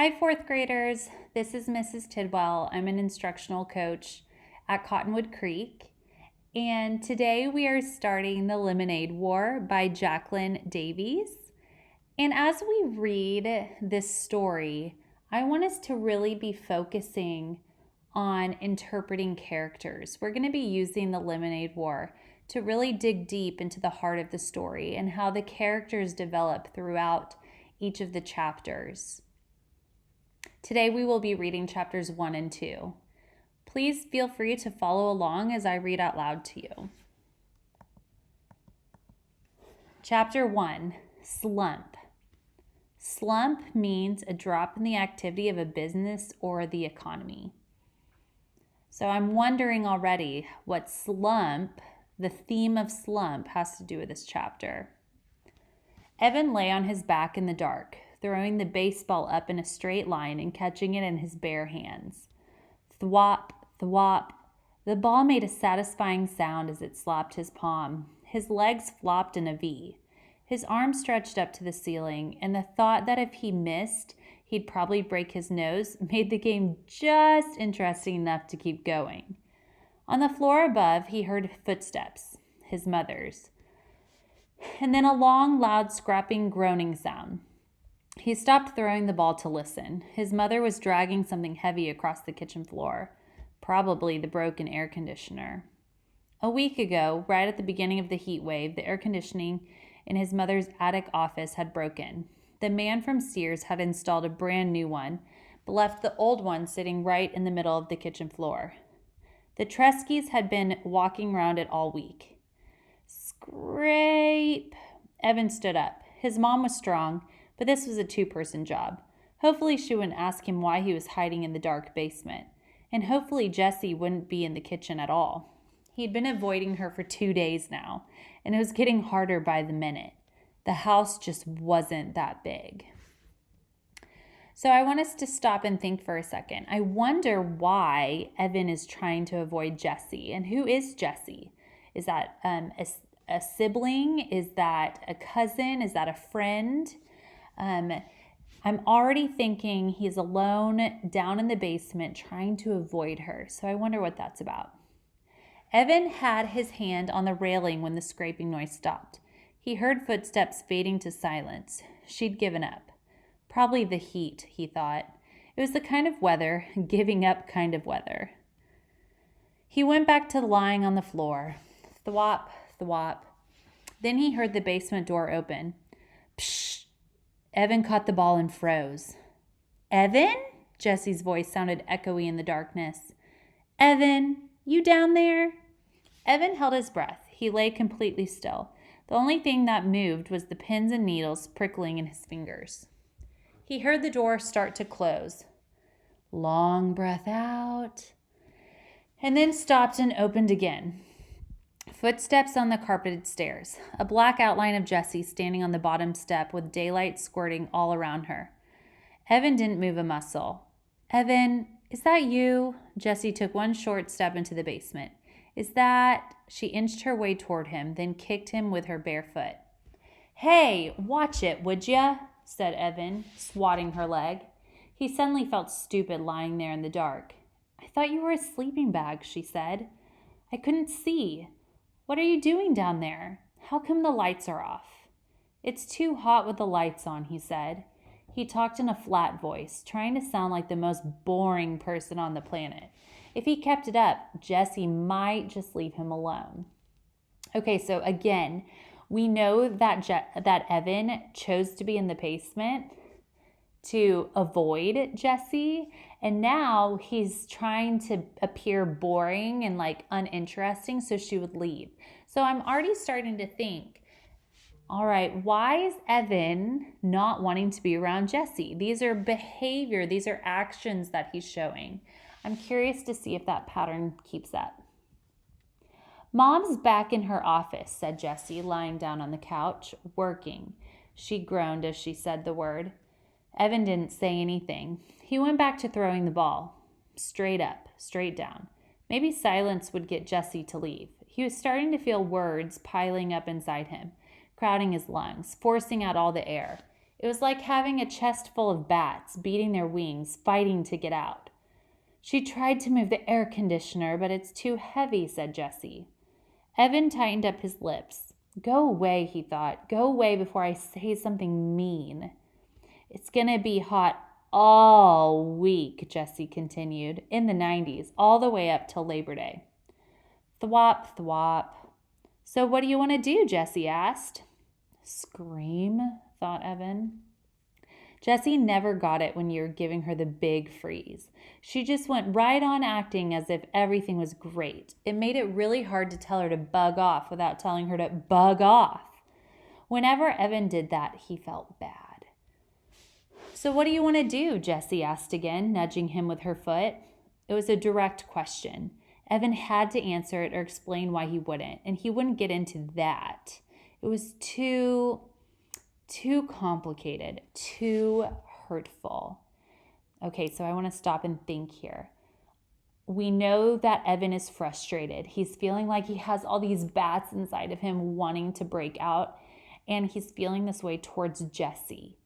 Hi, fourth graders. This is Mrs. Tidwell. I'm an instructional coach at Cottonwood Creek. And today we are starting The Lemonade War by Jacqueline Davies. And as we read this story, I want us to really be focusing on interpreting characters. We're going to be using the Lemonade War to really dig deep into the heart of the story and how the characters develop throughout each of the chapters. Today we will be reading chapters 1 and 2. Please feel free to follow along as I read out loud to you. Chapter 1, Slump. Slump means a drop in the activity of a business or the economy. So I'm wondering already what slump, the theme of slump, has to do with this chapter. Evan lay on his back in the dark, throwing the baseball up in a straight line and catching it in his bare hands. Thwop, thwop. The ball made a satisfying sound as it slapped his palm. His legs flopped in a V. His arms stretched up to the ceiling, and the thought that if he missed, he'd probably break his nose made the game just interesting enough to keep going. On the floor above, he heard footsteps, his mother's, and then a long, loud, scrapping, groaning sound. He stopped throwing the ball to listen. His mother was dragging something heavy across the kitchen floor, probably the broken air conditioner. A week ago, right at the beginning of the heat wave, the air conditioning in his mother's attic office had broken. The man from Sears had installed a brand new one, but left the old one sitting right in the middle of the kitchen floor. The Treskys had been walking around it all week. Scrape! Evan stood up. His mom was strong, but this was a two-person job. Hopefully she wouldn't ask him why he was hiding in the dark basement. And hopefully Jessie wouldn't be in the kitchen at all. He'd been avoiding her for 2 days now, and it was getting harder by the minute. The house just wasn't that big. So I want us to stop and think for a second. I wonder why Evan is trying to avoid Jessie. And who is Jessie? Is that a sibling? Is that a cousin? Is that a friend? I'm already thinking he's alone down in the basement trying to avoid her. So I wonder what that's about. Evan had his hand on the railing when the scraping noise stopped. He heard footsteps fading to silence. She'd given up. Probably the heat, he thought. It was the kind of weather, giving up kind of weather. He went back to lying on the floor. Thwop, thwop. Then he heard the basement door open. Psh! Evan caught the ball and froze. Evan? Jessie's voice sounded echoey in the darkness. Evan, you down there? Evan held his breath. He lay completely still. The only thing that moved was the pins and needles prickling in his fingers. He heard the door start to close. Long breath out. And then stopped and opened again. Footsteps on the carpeted stairs. A black outline of Jessie standing on the bottom step with daylight squirting all around her. Evan didn't move a muscle. Evan, is that you? Jessie took one short step into the basement. Is that... She inched her way toward him, then kicked him with her bare foot. Hey, watch it, would ya? Said Evan, swatting her leg. He suddenly felt stupid lying there in the dark. I thought you were a sleeping bag, she said. I couldn't see. What are you doing down there? How come the lights are off? It's too hot with the lights on, he said. He talked in a flat voice, trying to sound like the most boring person on the planet. If he kept it up, Jessie might just leave him alone. Okay, so again, we know that Evan chose to be in the basement to avoid Jessie, and now he's trying to appear boring and uninteresting so she would leave. So I'm already starting to think, all right, why is Evan not wanting to be around Jessie? These are actions that he's showing. I'm curious to see if that pattern keeps up. Mom's back in her office, said Jessie, lying down on the couch, working. She groaned as she said the word. Evan didn't say anything. He went back to throwing the ball. Straight up, straight down. Maybe silence would get Jessie to leave. He was starting to feel words piling up inside him, crowding his lungs, forcing out all the air. It was like having a chest full of bats, beating their wings, fighting to get out. She tried to move the air conditioner, but it's too heavy, said Jesse. Evan tightened up his lips. Go away, he thought. Go away before I say something mean. It's going to be hot all week, Jesse continued, in the 90s, all the way up till Labor Day. Thwop, thwop. So what do you want to do, Jesse asked. Scream, thought Evan. Jessie never got it when you were giving her the big freeze. She just went right on acting as if everything was great. It made it really hard to tell her to bug off without telling her to bug off. Whenever Evan did that, he felt bad. So what do you want to do? Jessie asked again, nudging him with her foot. It was a direct question. Evan had to answer it or explain why he wouldn't, and he wouldn't get into that. It was too complicated, too hurtful. Okay, so I want to stop and think here. We know that Evan is frustrated. He's feeling like he has all these bats inside of him wanting to break out, and he's feeling this way towards Jessie.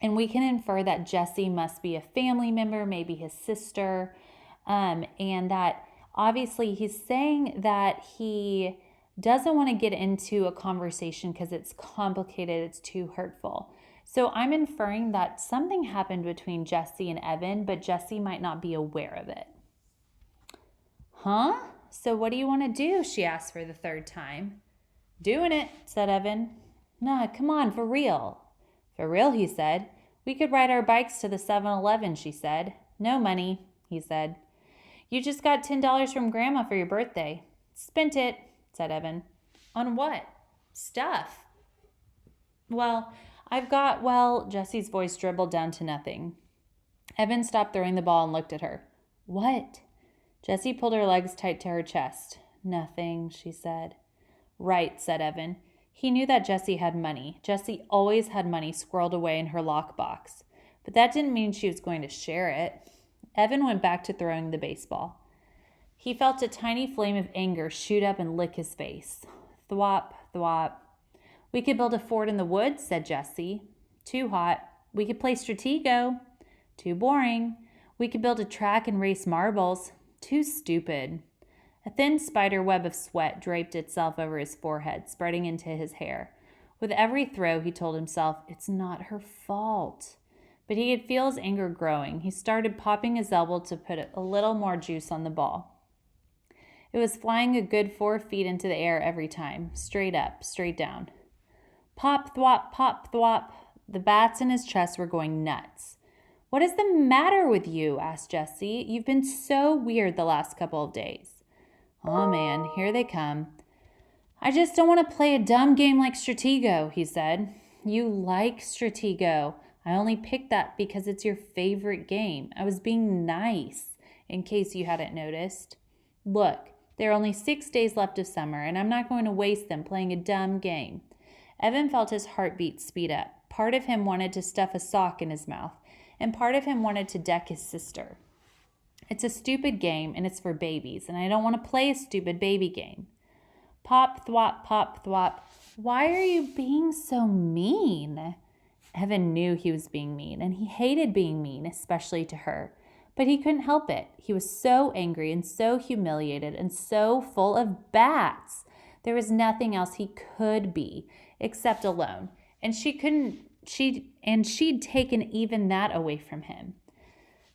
And we can infer that Jessie must be a family member, maybe his sister, and that obviously he's saying that he doesn't want to get into a conversation because it's complicated, it's too hurtful. So I'm inferring that something happened between Jessie and Evan, but Jessie might not be aware of it. Huh? So what do you want to do? She asked for the third time. Doing it, said Evan. Nah, come on, for real. For real, he said. We could ride our bikes to the 7-Eleven, she said. No money, he said. You just got $10 from Grandma for your birthday. Spent it, said Evan. On what? Stuff. Jessie's voice dribbled down to nothing. Evan stopped throwing the ball and looked at her. What? Jessie pulled her legs tight to her chest. Nothing, she said. Right, said Evan. He knew that Jessie had money. Jessie always had money squirreled away in her lockbox. But that didn't mean she was going to share it. Evan went back to throwing the baseball. He felt a tiny flame of anger shoot up and lick his face. Thwop, thwop. We could build a fort in the woods, said Jessie. Too hot. We could play Stratego. Too boring. We could build a track and race marbles. Too stupid. A thin spider web of sweat draped itself over his forehead, spreading into his hair. With every throw, he told himself, it's not her fault. But he could feel his anger growing. He started popping his elbow to put a little more juice on the ball. It was flying a good 4 feet into the air every time, straight up, straight down. Pop, thwop, pop, thwop. The bats in his chest were going nuts. What is the matter with you? Asked Jessie. You've been so weird the last couple of days. Oh man, here they come. I just don't want to play a dumb game like Stratego, he said. You like Stratego. I only picked that because it's your favorite game. I was being nice, in case you hadn't noticed. Look, there are only 6 days left of summer, and I'm not going to waste them playing a dumb game. Evan felt his heartbeat speed up. Part of him wanted to stuff a sock in his mouth, and part of him wanted to deck his sister. It's a stupid game, and it's for babies, and I don't want to play a stupid baby game. Pop, thwop, pop, thwop. Why are you being so mean? Evan knew he was being mean, and he hated being mean, especially to her. But he couldn't help it. He was so angry and so humiliated and so full of bats. There was nothing else he could be except alone. And she'd taken even that away from him.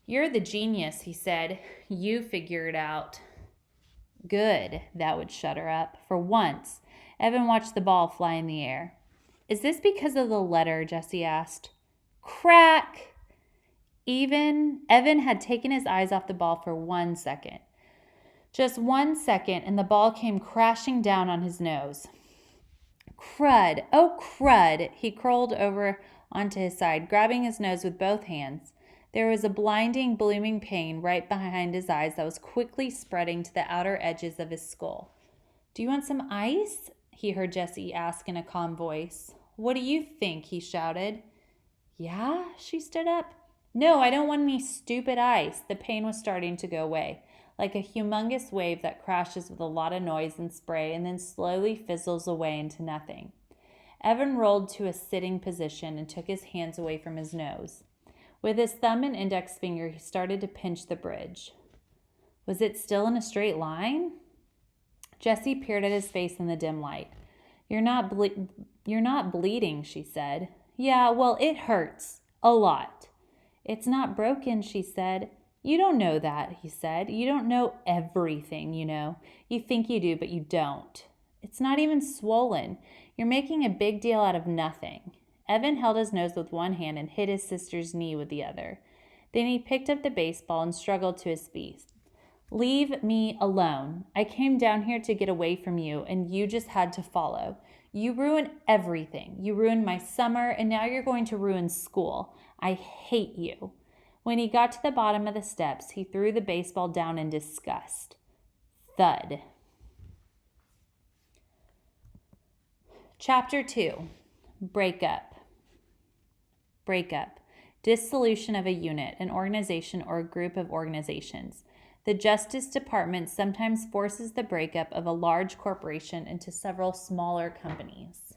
You're the genius, he said. You figure it out. Good, that would shut her up. For once, Evan watched the ball fly in the air. Is this because of the letter? Jessie asked. Crack! Evan had taken his eyes off the ball for 1 second. Just 1 second, and the ball came crashing down on his nose. Crud! Oh, crud! He curled over onto his side, grabbing his nose with both hands. There was a blinding, blooming pain right behind his eyes that was quickly spreading to the outer edges of his skull. Do you want some ice? He heard Jessie ask in a calm voice. What do you think? He shouted. Yeah? She stood up. No, I don't want any stupid ice. The pain was starting to go away, like a humongous wave that crashes with a lot of noise and spray and then slowly fizzles away into nothing. Evan rolled to a sitting position and took his hands away from his nose. With his thumb and index finger, he started to pinch the bridge. Was it still in a straight line? Jessie peered at his face in the dim light. You're not bleeding, she said. Yeah, well, it hurts. A lot. It's not broken, she said. You don't know that, he said. You don't know everything, you know. You think you do, but you don't. It's not even swollen. You're making a big deal out of nothing. Evan held his nose with one hand and hit his sister's knee with the other. Then he picked up the baseball and struggled to his feet. Leave me alone. I came down here to get away from you, and you just had to follow. You ruined everything. You ruined my summer, and now you're going to ruin school. I hate you. When he got to the bottom of the steps, he threw the baseball down in disgust. Thud. Chapter 2. Breakup. Breakup. Dissolution of a unit, an organization, or a group of organizations. The Justice Department sometimes forces the breakup of a large corporation into several smaller companies.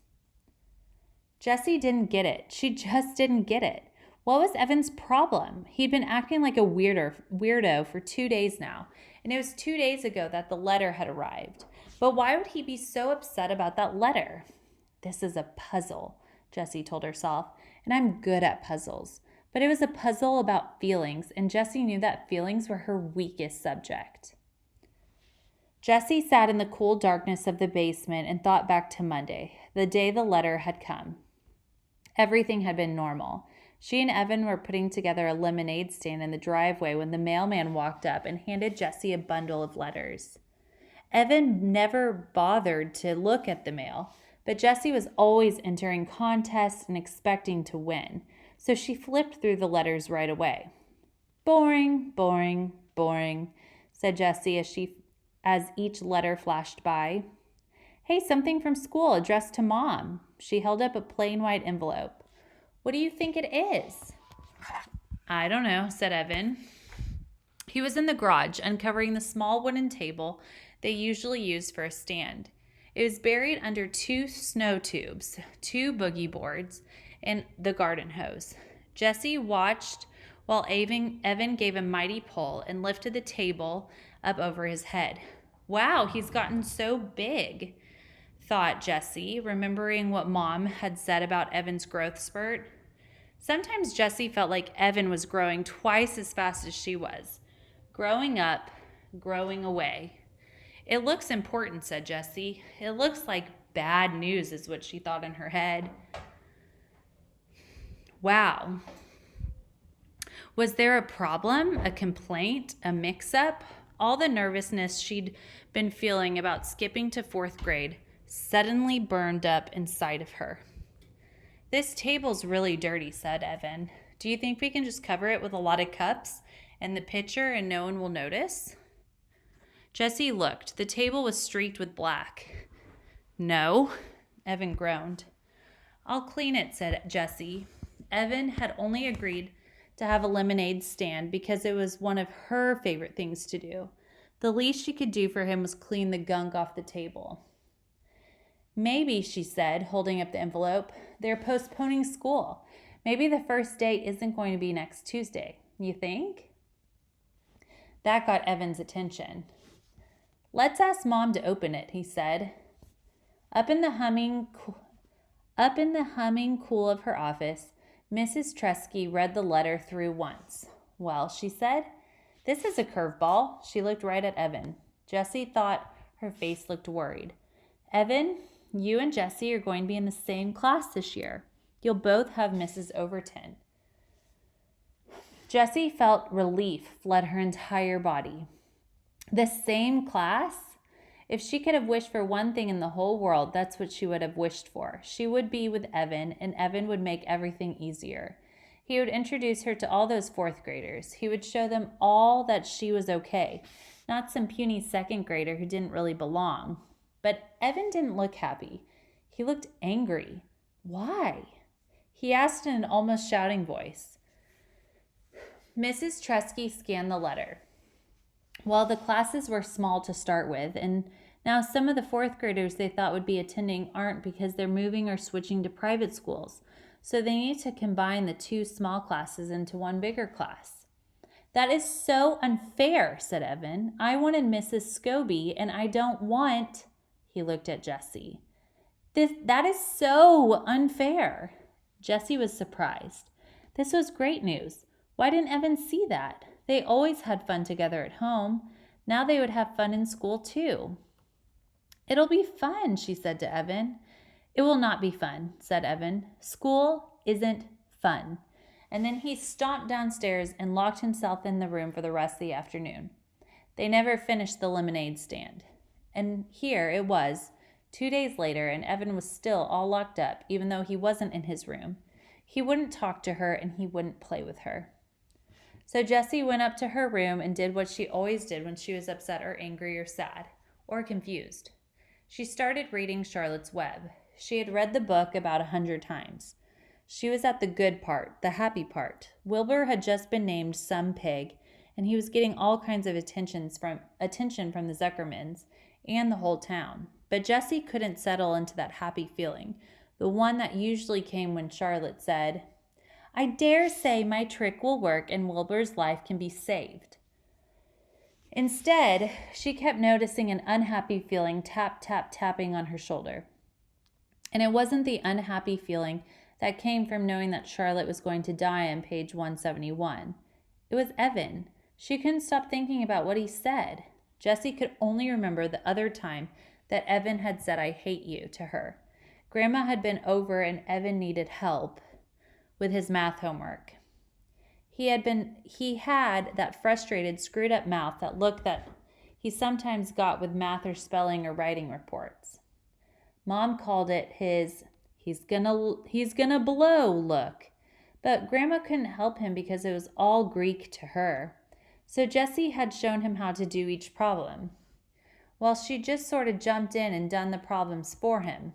Jessie didn't get it. She just didn't get it. What was Evan's problem? He'd been acting like a weirdo for 2 days now, and it was 2 days ago that the letter had arrived. But why would he be so upset about that letter? This is a puzzle, Jessie told herself, and I'm good at puzzles. But it was a puzzle about feelings, and Jessie knew that feelings were her weakest subject. Jessie sat in the cool darkness of the basement and thought back to Monday, the day the letter had come. Everything had been normal. She and Evan were putting together a lemonade stand in the driveway when the mailman walked up and handed Jessie a bundle of letters. Evan never bothered to look at the mail, but Jessie was always entering contests and expecting to win. So she flipped through the letters right away. Boring, boring, boring, said Jessie as each letter flashed by. Hey, something from school addressed to Mom. She held up a plain white envelope. What do you think it is? I don't know, said Evan. He was in the garage, uncovering the small wooden table they usually use for a stand. It was buried under 2 snow tubes, 2 boogie boards, and the garden hose. Jessie watched while Evan gave a mighty pull and lifted the table up over his head. Wow, he's gotten so big, thought Jessie, remembering what Mom had said about Evan's growth spurt. Sometimes Jessie felt like Evan was growing twice as fast as she was. Growing up, growing away. It looks important, said Jessie. It looks like bad news is what she thought in her head. Wow. Was there a problem, a complaint, a mix-up? All the nervousness she'd been feeling about skipping to 4th grade suddenly burned up inside of her. This table's really dirty, said Evan. Do you think we can just cover it with a lot of cups and the pitcher and no one will notice? Jessie looked. The table was streaked with black. No, Evan groaned. I'll clean it, said Jessie. Evan had only agreed to have a lemonade stand because it was one of her favorite things to do. The least she could do for him was clean the gunk off the table. Maybe, she said, holding up the envelope, they're postponing school. Maybe the first day isn't going to be next Tuesday. You think? That got Evan's attention. Let's ask Mom to open it, he said. Up in the humming cool of her office, Mrs. Tresky read the letter through once. Well, she said, this is a curveball. She looked right at Evan. Jessie thought her face looked worried. Evan, you and Jessie are going to be in the same class this year. You'll both have Mrs. Overton. Jessie felt relief flood her entire body. The same class? If she could have wished for one thing in the whole world, that's what she would have wished for. She would be with Evan, and Evan would make everything easier. He would introduce her to all those 4th graders. He would show them all that she was okay, not some puny 2nd grader who didn't really belong. But Evan didn't look happy. He looked angry. Why? He asked in an almost shouting voice. Mrs. Tresky scanned the letter. Well, the classes were small to start with, and Now, some of the fourth graders they thought would be attending aren't because they're moving or switching to private schools, so they need to combine the two small classes into one bigger class. That is so unfair, said Evan. I wanted Mrs. Scobie, and I don't want... He looked at Jessie. That is so unfair. Jessie was surprised. This was great news. Why didn't Evan see that? They always had fun together at home. Now they would have fun in school too. It'll be fun, she said to Evan. It will not be fun, said Evan. School isn't fun. And then he stomped downstairs and locked himself in the room for the rest of the afternoon. They never finished the lemonade stand. And here it was, 2 days later, and Evan was still all locked up, even though he wasn't in his room. He wouldn't talk to her, and he wouldn't play with her. So Jessie went up to her room and did what she always did when she was upset or angry or sad or confused. She started reading Charlotte's Web. She had read the book about 100 times. She was at the good part, the happy part. Wilbur had just been named some pig, and he was getting all kinds of attention from the Zuckermans and the whole town. But Jessie couldn't settle into that happy feeling, the one that usually came when Charlotte said, I dare say my trick will work and Wilbur's life can be saved. Instead, she kept noticing an unhappy feeling tapping on her shoulder. And it wasn't the unhappy feeling that came from knowing that Charlotte was going to die on page 171. It was Evan. She couldn't stop thinking about what he said. Jessie could only remember the other time that Evan had said, I hate you, to her. Grandma had been over and Evan needed help with his math homework. He had that frustrated, screwed up mouth, that look that he sometimes got with math or spelling or writing reports. Mom called it his he's gonna blow look. But Grandma couldn't help him because it was all Greek to her. So Jessie had shown him how to do each problem, while she just sort of jumped in and done the problems for him.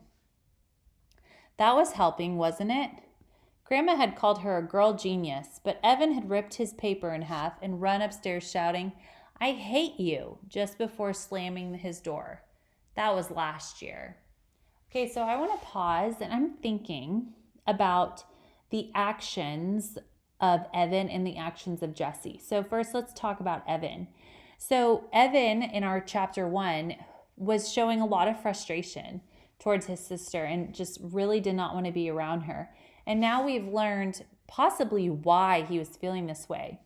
That was helping, wasn't it? Grandma had called her a girl genius, but Evan had ripped his paper in half and run upstairs shouting, I hate you, just before slamming his door. That was last year. Okay, so I want to pause, and I'm thinking about the actions of Evan and the actions of Jessie. So first, let's talk about Evan. So Evan, in our chapter 1, was showing a lot of frustration towards his sister and just really did not want to be around her. And now we've learned possibly why he was feeling this way.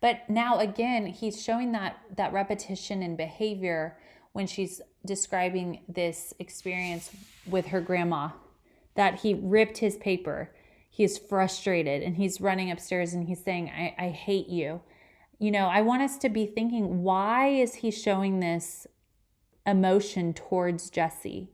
But now again, he's showing that repetition in behavior when she's describing this experience with her grandma, that he ripped his paper. He's frustrated and he's running upstairs and he's saying, I hate you. You know, I want us to be thinking, why is he showing this emotion towards Jessie?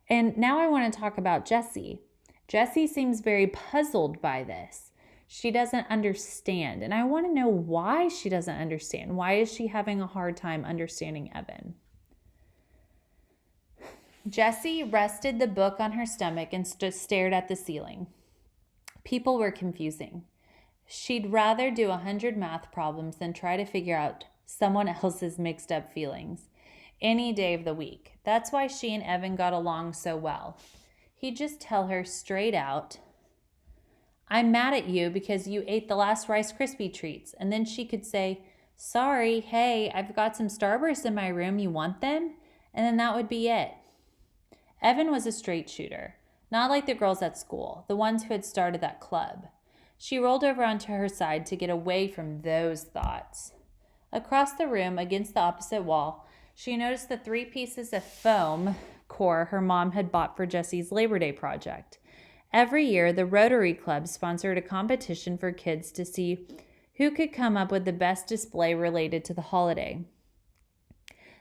And now I want to talk about Jessie. Jessie seems very puzzled by this. She doesn't understand. And I want to know why she doesn't understand. Why is she having a hard time understanding Evan? Jessie rested the book on her stomach and stared at the ceiling. People were confusing. She'd rather do 100 math problems than try to figure out someone else's mixed up feelings any day of the week. That's why she and Evan got along so well. He'd just tell her straight out, I'm mad at you because you ate the last Rice Krispie treats. And then she could say, sorry, hey, I've got some Starbursts in my room. You want them? And then that would be it. Evan was a straight shooter, not like the girls at school, the ones who had started that club. She rolled over onto her side to get away from those thoughts. Across the room, against the opposite wall, she noticed the 3 pieces of foam core her mom had bought for Jessie's Labor Day project. Every year, the Rotary Club sponsored a competition for kids to see who could come up with the best display related to the holiday.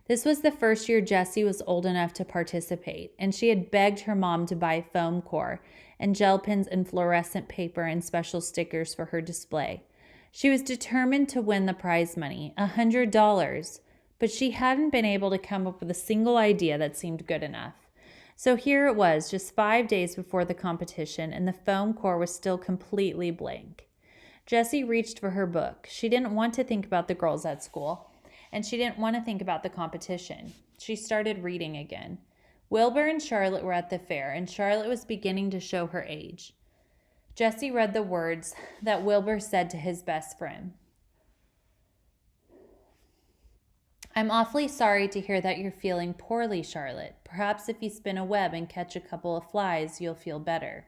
This was the first year Jessie was old enough to participate, and she had begged her mom to buy foam core and gel pens and fluorescent paper and special stickers for her display. She was determined to win the prize money, $100, but she hadn't been able to come up with a single idea that seemed good enough. So here it was, just 5 days before the competition, and the foam core was still completely blank. Jessie reached for her book. She didn't want to think about the girls at school, and she didn't want to think about the competition. She started reading again. Wilbur and Charlotte were at the fair, and Charlotte was beginning to show her age. Jessie read the words that Wilbur said to his best friend. I'm awfully sorry to hear that you're feeling poorly, Charlotte. Perhaps if you spin a web and catch a couple of flies, you'll feel better.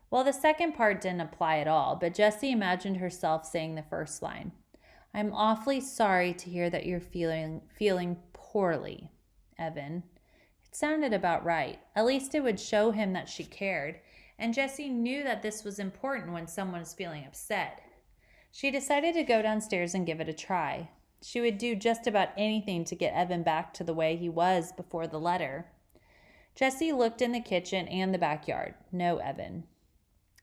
Well, the second part didn't apply at all, but Jessie imagined herself saying the first line. I'm awfully sorry to hear that you're feeling poorly, Evan. It sounded about right. At least it would show him that she cared, and Jessie knew that this was important when someone was feeling upset. She decided to go downstairs and give it a try. She would do just about anything to get Evan back to the way he was before the letter. Jessie looked in the kitchen and the backyard. No Evan.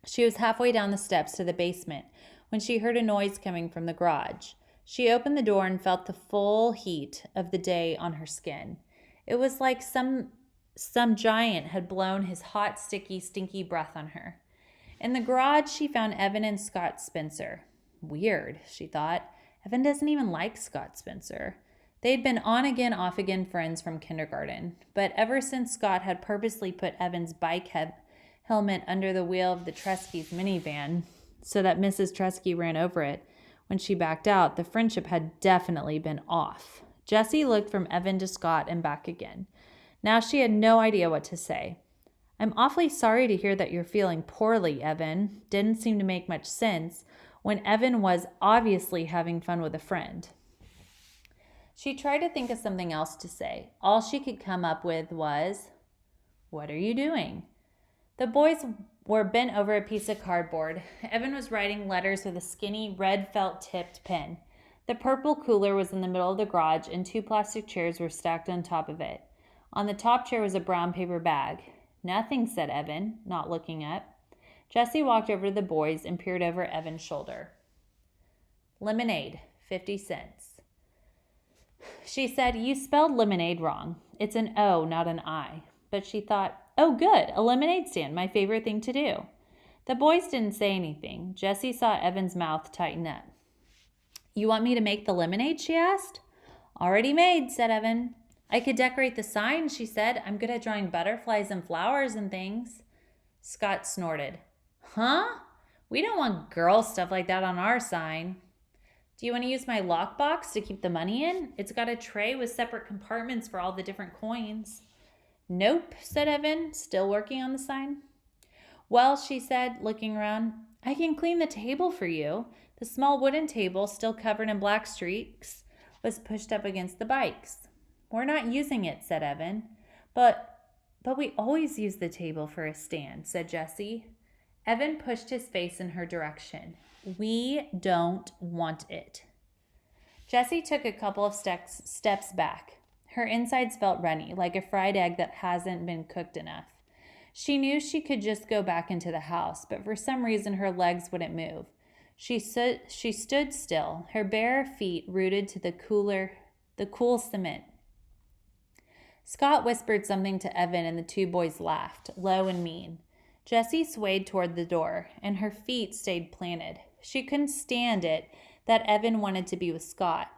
She was halfway down the steps to the basement when she heard a noise coming from the garage. She opened the door and felt the full heat of the day on her skin. It was like some giant had blown his hot, sticky, stinky breath on her. In the garage, she found Evan and Scott Spencer. Weird, she thought. Evan doesn't even like Scott Spencer. They'd been on-again, off-again friends from kindergarten, but ever since Scott had purposely put Evan's bike helmet under the wheel of the Treskys' minivan so that Mrs. Tresky ran over it when she backed out, the friendship had definitely been off. Jessie looked from Evan to Scott and back again. Now she had no idea what to say. I'm awfully sorry to hear that you're feeling poorly, Evan. Didn't seem to make much sense when Evan was obviously having fun with a friend. She tried to think of something else to say. All she could come up with was, what are you doing? The boys were bent over a piece of cardboard. Evan was writing letters with a skinny, red felt-tipped pen. The purple cooler was in the middle of the garage, and 2 plastic chairs were stacked on top of it. On the top chair was a brown paper bag. Nothing, said Evan, not looking up. Jessie walked over to the boys and peered over Evan's shoulder. Lemonade, 50 cents. She said, you spelled lemonade wrong. It's an O, not an I. But she thought, oh good, a lemonade stand, my favorite thing to do. The boys didn't say anything. Jessie saw Evan's mouth tighten up. You want me to make the lemonade, she asked. Already made, said Evan. I could decorate the sign, she said. I'm good at drawing butterflies and flowers and things. Scott snorted. Huh? We don't want girl stuff like that on our sign. Do you want to use my lockbox to keep the money in? It's got a tray with separate compartments for all the different coins. Nope, said Evan, still working on the sign. Well, she said, looking around, I can clean the table for you. The small wooden table, still covered in black streaks, was pushed up against the bikes. We're not using it, said Evan. But we always use the table for a stand, said Jessie. Evan pushed his face in her direction. We don't want it. Jessie took a couple of steps back. Her insides felt runny, like a fried egg that hasn't been cooked enough. She knew she could just go back into the house, but for some reason her legs wouldn't move. She stood still, her bare feet rooted to the cool cement. Scott whispered something to Evan, and the 2 boys laughed, low and mean. Jessie swayed toward the door, and her feet stayed planted. She couldn't stand it that Evan wanted to be with Scott,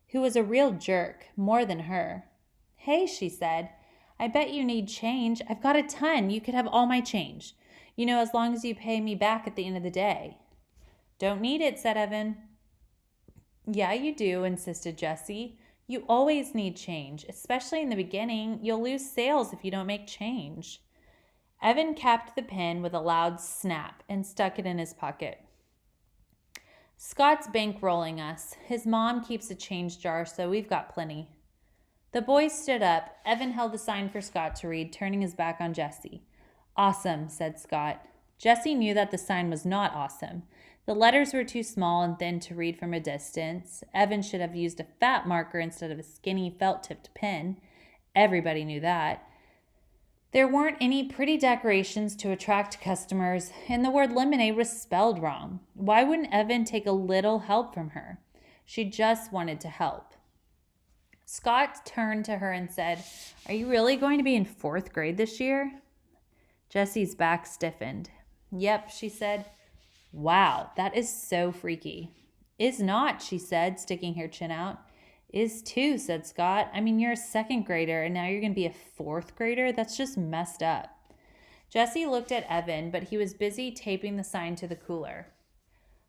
who was a real jerk, more than her. Hey, she said, I bet you need change. I've got a ton. You could have all my change. You know, as long as you pay me back at the end of the day. Don't need it, said Evan. Yeah, you do, insisted Jessie. You always need change, especially in the beginning. You'll lose sales if you don't make change. Evan capped the pen with a loud snap and stuck it in his pocket. Scott's bankrolling us. His mom keeps a change jar, so we've got plenty. The boys stood up. Evan held the sign for Scott to read, turning his back on Jessie. Awesome, said Scott. Jessie knew that the sign was not awesome. The letters were too small and thin to read from a distance. Evan should have used a fat marker instead of a skinny felt-tipped pen. Everybody knew that. There weren't any pretty decorations to attract customers, and the word lemonade was spelled wrong. Why wouldn't Evan take a little help from her? She just wanted to help. Scott turned to her and said, Are you really going to be in 4th grade this year? Jessie's back stiffened. Yep, she said. Wow, that is so freaky. Is not, she said, sticking her chin out. Is too, said Scott. I mean, you're a second grader and now you're going to be a fourth grader? That's just messed up. Jesse looked at Evan, but he was busy taping the sign to the cooler.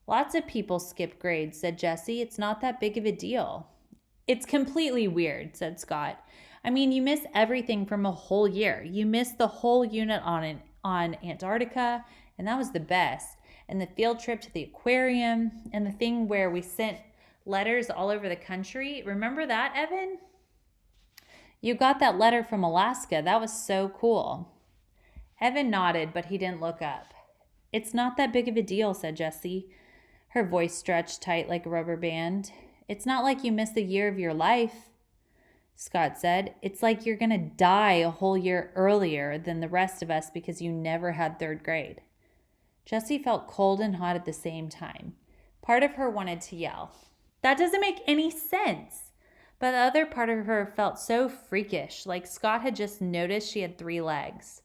Lots of people skip grades, said Jesse. It's not that big of a deal. It's completely weird, said Scott. I mean, you miss everything from a whole year. You missed the whole unit on Antarctica, and that was the best. And the field trip to the aquarium, and the thing where we sent letters all over the country. Remember that, Evan? You got that letter from Alaska. That was so cool. Evan nodded, but he didn't look up. It's not that big of a deal, said Jessie. Her voice stretched tight like a rubber band. It's not like you missed a year of your life, Scott said. It's like you're going to die a whole year earlier than the rest of us because you never had third grade. Jessie felt cold and hot at the same time. Part of her wanted to yell, "That doesn't make any sense!" But the other part of her felt so freakish, like Scott had just noticed she had 3 legs.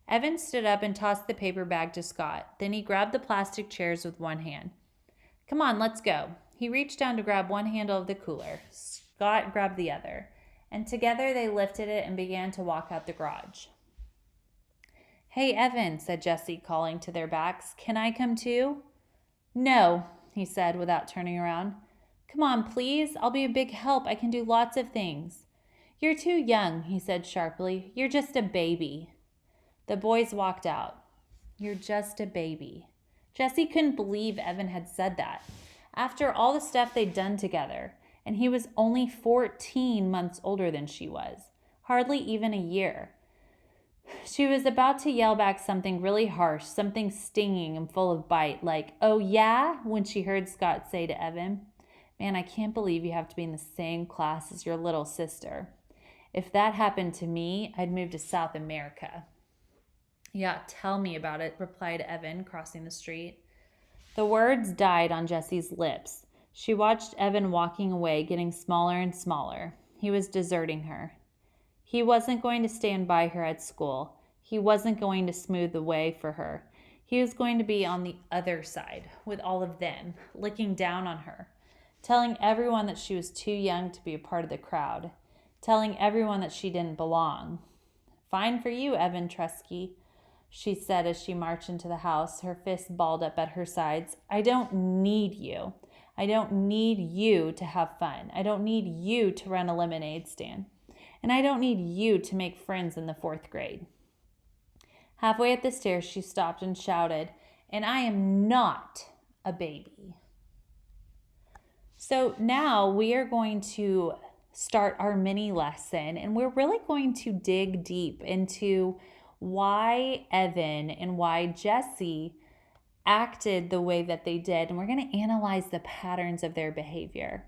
Evan stood up and tossed the paper bag to Scott. Then he grabbed the plastic chairs with one hand. Come on, let's go. He reached down to grab one handle of the cooler. Scott grabbed the other. And together they lifted it and began to walk out the garage. Hey, Evan, said Jessie, calling to their backs. Can I come too? No, he said without turning around. Come on, please. I'll be a big help. I can do lots of things. You're too young, he said sharply. You're just a baby. The boys walked out. You're just a baby. Jessie couldn't believe Evan had said that. After all the stuff they'd done together, and he was only 14 months older than she was, hardly even a year. She was about to yell back something really harsh, something stinging and full of bite, like, "Oh yeah?" when she heard Scott say to Evan, "Man, I can't believe you have to be in the same class as your little sister. If that happened to me, I'd move to South America." "Yeah, tell me about it," replied Evan, crossing the street. The words died on Jessie's lips. She watched Evan walking away, getting smaller and smaller. He was deserting her. He wasn't going to stand by her at school. He wasn't going to smooth the way for her. He was going to be on the other side, with all of them, looking down on her, telling everyone that she was too young to be a part of the crowd, telling everyone that she didn't belong. "Fine for you, Evan Tresky," she said as she marched into the house, her fists balled up at her sides. "I don't need you. I don't need you to have fun. I don't need you to run a lemonade stand. And I don't need you to make friends in the 4th grade." Halfway up the stairs, she stopped and shouted, "And I am not a baby." So now we are going to start our mini lesson, and we're really going to dig deep into why Evan and why Jessie acted the way that they did, and we're going to analyze the patterns of their behavior.